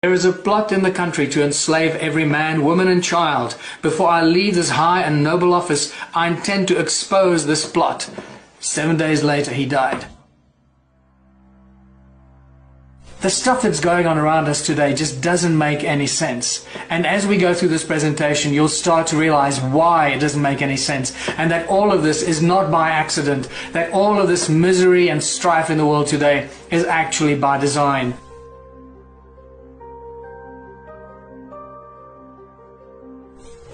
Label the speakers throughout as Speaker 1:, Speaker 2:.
Speaker 1: There is a plot in the country to enslave every man, woman and child. Before I leave this high and noble office, I intend to expose this plot. 7 days later, he died. The stuff that's going on around us today just doesn't make any sense. And as we go through this presentation, you'll start to realize why it doesn't make any sense. And that all of this is not by accident. That all of this misery and strife in the world today is actually by design.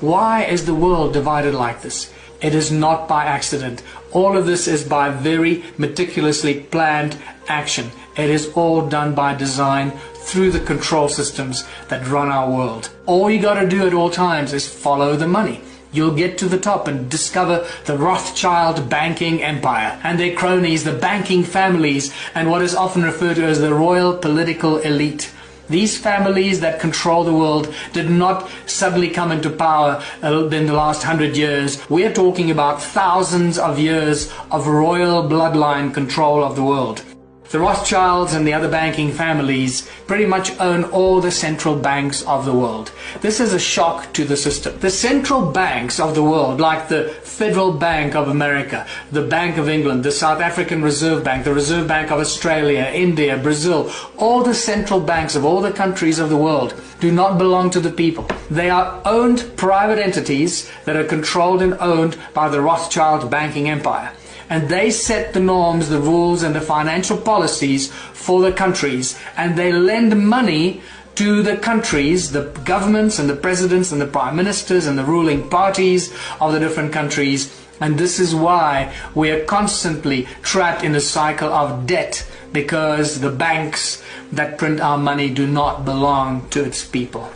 Speaker 1: Why is the world divided like this? It is not by accident. All of this is by very meticulously planned action. It is all done by design through the control systems that run our world. All you got to do at all times is follow the money. You'll get to the top and discover the Rothschild banking empire and their cronies, the banking families, and what is often referred to as the royal political elite. These families that control the world did not suddenly come into power in the last 100 years. We are talking about thousands of years of royal bloodline control of the world. The Rothschilds and the other banking families pretty much own all the central banks of the world. This is a shock to the system. The central banks of the world, like the Federal Bank of America, the Bank of England, the South African Reserve Bank, the Reserve Bank of Australia, India, Brazil, all the central banks of all the countries of the world do not belong to the people. They are owned private entities that are controlled and owned by the Rothschild banking empire. And they set the norms, the rules and the financial policies for the countries. And they lend money to the countries, the governments and the presidents and the prime ministers and the ruling parties of the different countries. And this is why we are constantly trapped in a cycle of debt, because the banks that print our money do not belong to its people.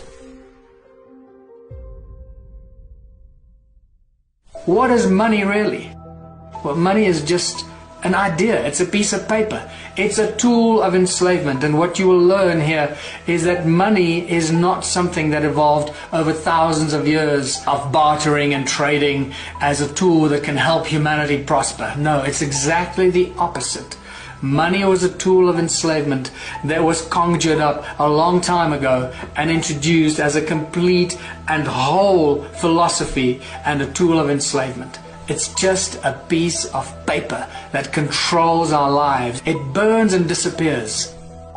Speaker 1: What is money really? Well, money is just an idea. It's a piece of paper. It's a tool of enslavement. And what you will learn here is that money is not something that evolved over thousands of years of bartering and trading as a tool that can help humanity prosper. No, it's exactly the opposite. Money was a tool of enslavement that was conjured up a long time ago and introduced as a complete and whole philosophy and a tool of enslavement. It's just a piece of paper that controls our lives. It burns and disappears.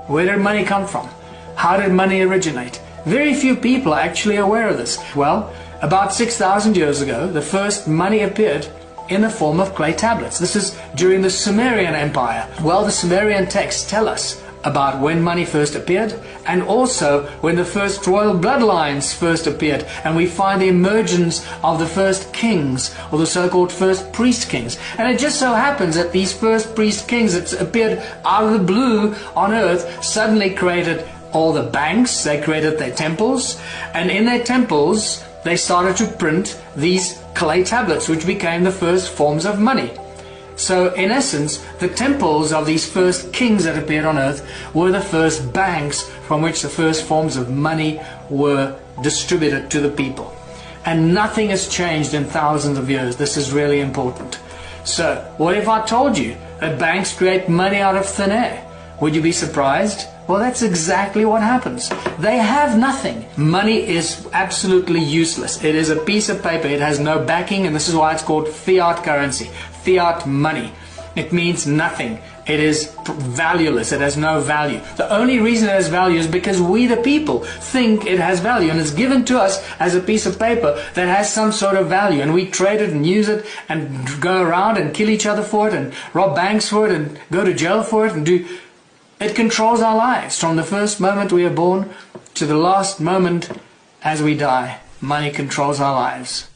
Speaker 1: Where did money come from? How did money originate? Very few people are actually aware of this. Well, about 6,000 years ago, the first money appeared in the form of clay tablets. This is during the Sumerian Empire. Well, the Sumerian texts tell us about when money first appeared and also when the first royal bloodlines first appeared, and we find the emergence of the first kings, or the so-called first priest kings. And it just so happens that these first priest kings that appeared out of the blue on earth suddenly created all the banks, they created their temples, and in their temples they started to print these clay tablets, which became the first forms of money. So in essence, the temples of these first kings that appeared on earth were the first banks from which the first forms of money were distributed to the people. And nothing has changed in thousands of years. This is really important. So what if I told you that banks create money out of thin air? Would you be surprised? Well, that's exactly what happens. They have nothing. Money is absolutely useless. It is a piece of paper. It has no backing, and this is why it's called fiat currency. Fiat money. It means nothing. It is valueless. It has no value. The only reason it has value is because we, the people, think it has value, and it's given to us as a piece of paper that has some sort of value, and we trade it and use it and go around and kill each other for it and rob banks for it and go to jail for it and do... It controls our lives from the first moment we are born to the last moment as we die. Money controls our lives.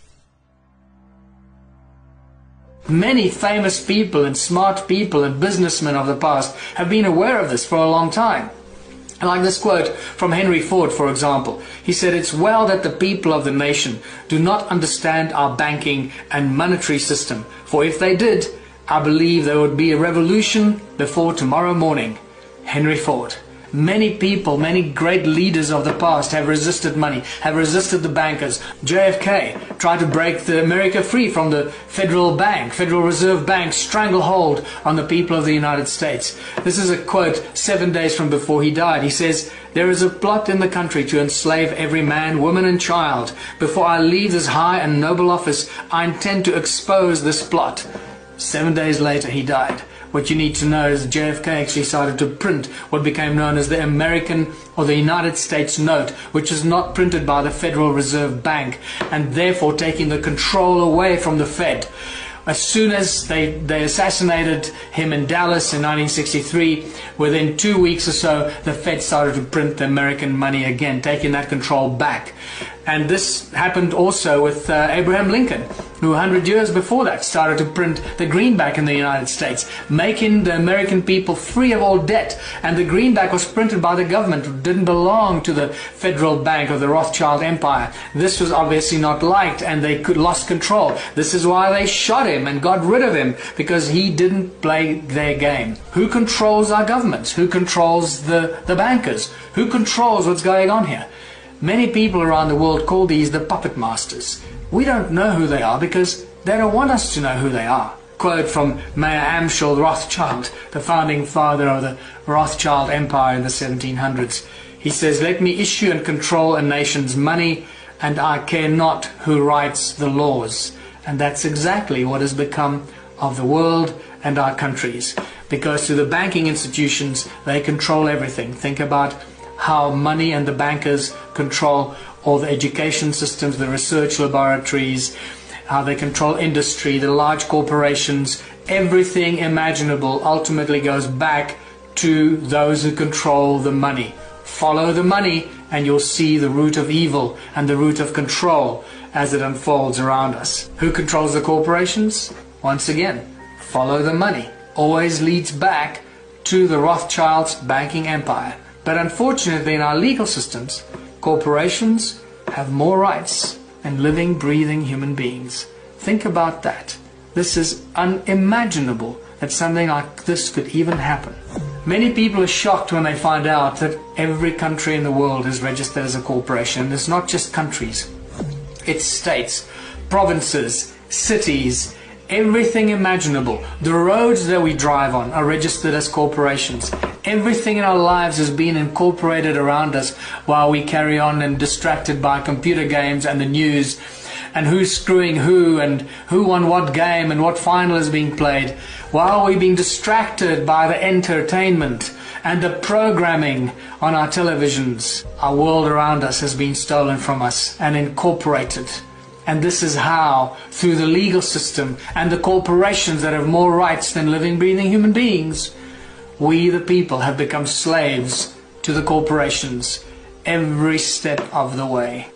Speaker 1: Many famous people and smart people and businessmen of the past have been aware of this for a long time. Like this quote from Henry Ford, for example. He said, "It's well that the people of the nation do not understand our banking and monetary system, for if they did, I believe there would be a revolution before tomorrow morning." Henry Ford. Many people, many great leaders of the past have resisted money, have resisted the bankers. JFK tried to break America free from the Federal Bank, Federal Reserve Bank stranglehold on the people of the United States. This is a quote 7 days from before he died. He says, There is a plot in the country to enslave every man, woman and child. Before I leave this high and noble office, I intend to expose this plot. 7 days later, he died. What you need to know is JFK actually started to print what became known as the American or the United States note, which is not printed by the Federal Reserve Bank, and therefore taking the control away from the Fed. As soon as they assassinated him in Dallas in 1963, within 2 weeks or so, the Fed started to print the American money again, taking that control back. And this happened also with Abraham Lincoln, who 100 years before that started to print the greenback in the United States, making the American people free of all debt. And the greenback was printed by the government. It didn't belong to the Federal Bank of the Rothschild Empire. This was obviously not liked, and they lost control. This is why they shot him and got rid of him, because he didn't play their game. Who controls our governments? Who controls the bankers? Who controls what's going on here? Many people around the world call these the puppet masters. We don't know who they are because they don't want us to know who they are. Quote from Mayer Amschel Rothschild, the founding father of the Rothschild Empire in the 1700s. He says, "Let me issue and control a nation's money, and I care not who writes the laws." And that's exactly what has become of the world and our countries. Because through the banking institutions, they control everything. Think about how money and the bankers control all the education systems, the research laboratories, how they control industry, the large corporations. Everything imaginable ultimately goes back to those who control the money. Follow the money and you'll see the root of evil and the root of control as it unfolds around us. Who controls the corporations? Once again, follow the money. Always leads back to the Rothschilds' banking empire. But unfortunately, in our legal systems, corporations have more rights than living, breathing human beings. Think about that. This is unimaginable that something like this could even happen. Many people are shocked when they find out that every country in the world is registered as a corporation. It's not just countries. It's states, provinces, cities, everything imaginable. The roads that we drive on are registered as corporations. Everything in our lives has been incorporated around us while we carry on and distracted by computer games and the news and who's screwing who and who won what game and what final is being played. While we're being distracted by the entertainment and the programming on our televisions, our world around us has been stolen from us and incorporated. And this is how, through the legal system and the corporations that have more rights than living, breathing human beings, we the people have become slaves to the corporations every step of the way.